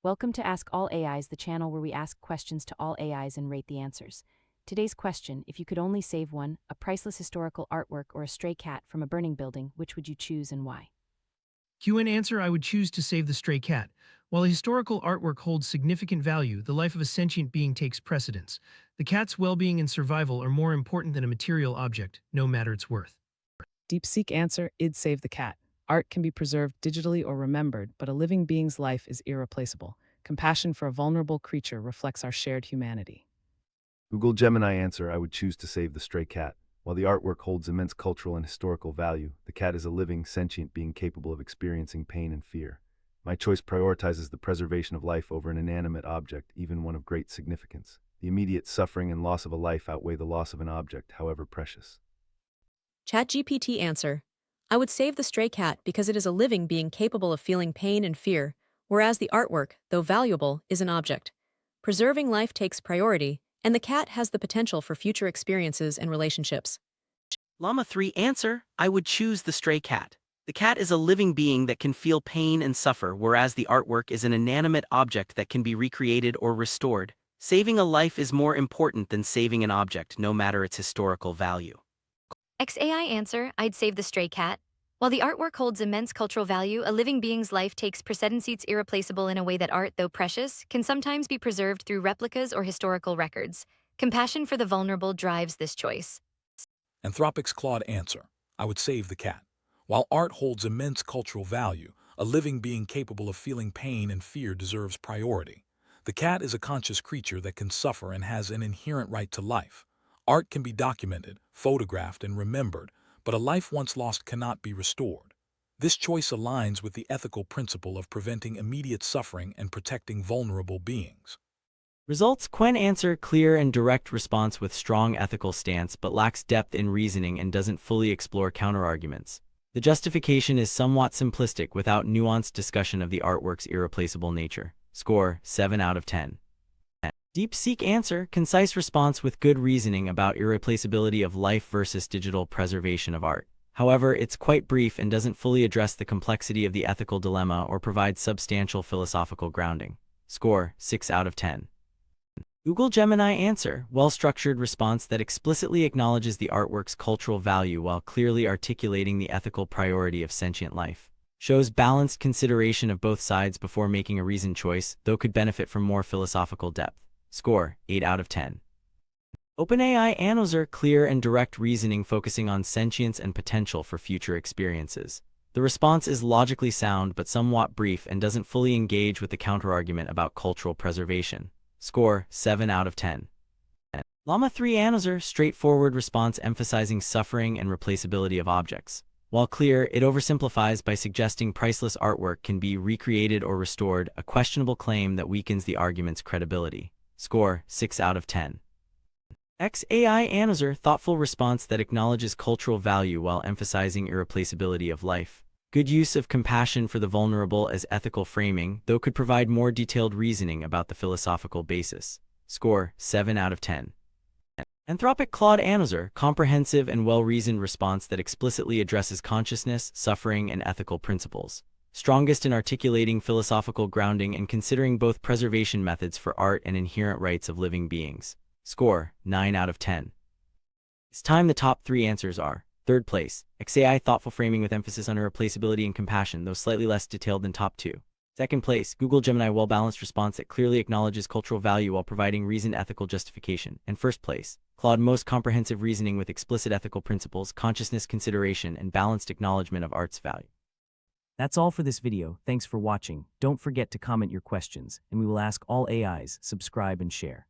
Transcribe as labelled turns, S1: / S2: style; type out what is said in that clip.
S1: Welcome to Ask All AIs, the channel where we ask questions to all AIs and rate the answers. Today's question: if you could only save one, a priceless historical artwork or a stray cat from a burning building, which would you choose and why?
S2: Qwen answer: I would choose to save the stray cat. While a historical artwork holds significant value, the life of a sentient being takes precedence. The cat's well-being and survival are more important than a material object, no matter its worth.
S3: DeepSeek answer: Id save the cat. Art can be preserved digitally or remembered, but a living being's life is irreplaceable. Compassion for a vulnerable creature reflects our shared humanity.
S4: Google Gemini answer: I would choose to save the stray cat. While the artwork holds immense cultural and historical value, the cat is a living, sentient being capable of experiencing pain and fear. My choice prioritizes the preservation of life over an inanimate object, even one of great significance. The immediate suffering and loss of a life outweigh the loss of an object, however precious.
S5: ChatGPT answer: I would save the stray cat because it is a living being capable of feeling pain and fear, whereas the artwork, though valuable, is an object. Preserving life takes priority, and the cat has the potential for future experiences and relationships.
S6: Llama 3 answer: I would choose the stray cat. The cat is a living being that can feel pain and suffer, whereas the artwork is an inanimate object that can be recreated or restored. Saving a life is more important than saving an object, no matter its historical value.
S7: XAI answer: I'd save the stray cat. While the artwork holds immense cultural value, a living being's life takes precedence. It's irreplaceable in a way that art, though precious, can sometimes be preserved through replicas or historical records. Compassion for the vulnerable drives this choice.
S8: Anthropic's Claude answer: I would save the cat. While art holds immense cultural value, a living being capable of feeling pain and fear deserves priority. The cat is a conscious creature that can suffer and has an inherent right to life. Art can be documented, photographed, and remembered, but a life once lost cannot be restored. This choice aligns with the ethical principle of preventing immediate suffering and protecting vulnerable beings.
S9: Results: Qwen answer: clear and direct response with strong ethical stance but lacks depth in reasoning and doesn't fully explore counterarguments. The justification is somewhat simplistic without nuanced discussion of the artwork's irreplaceable nature. Score: 7 out of 10. DeepSeek answer: concise response with good reasoning about irreplaceability of life versus digital preservation of art. However, it's quite brief and doesn't fully address the complexity of the ethical dilemma or provide substantial philosophical grounding. Score: 6 out of 10. Google Gemini answer: well-structured response that explicitly acknowledges the artwork's cultural value while clearly articulating the ethical priority of sentient life. Shows balanced consideration of both sides before making a reasoned choice, though could benefit from more philosophical depth. Score: 8 out of 10. OpenAI answer: clear and direct reasoning focusing on sentience and potential for future experiences. The response is logically sound but somewhat brief and doesn't fully engage with the counterargument about cultural preservation. Score: 7 out of 10. Llama 3 answer: straightforward response emphasizing suffering and replaceability of objects. While clear, it oversimplifies by suggesting priceless artwork can be recreated or restored, a questionable claim that weakens the argument's credibility. Score: 6 out of 10. XAI answer: thoughtful response that acknowledges cultural value while emphasizing irreplaceability of life. Good use of compassion for the vulnerable as ethical framing, though could provide more detailed reasoning about the philosophical basis. Score: 7 out of 10. Anthropic Claude answer: comprehensive and well-reasoned response that explicitly addresses consciousness, suffering, and ethical principles. Strongest in articulating philosophical grounding and considering both preservation methods for art and inherent rights of living beings. Score: 9 out of 10. It's time the top 3 answers are. Third place, XAI thoughtful framing with emphasis on irreplaceability and compassion, though slightly less detailed than top 2. Second place, Google Gemini well-balanced response that clearly acknowledges cultural value while providing reasoned ethical justification. And first place, Claude most comprehensive reasoning with explicit ethical principles, consciousness consideration, and balanced acknowledgement of art's value.
S1: That's all for this video. Thanks for watching. Don't forget to comment your questions, and we will ask all AIs, subscribe and share.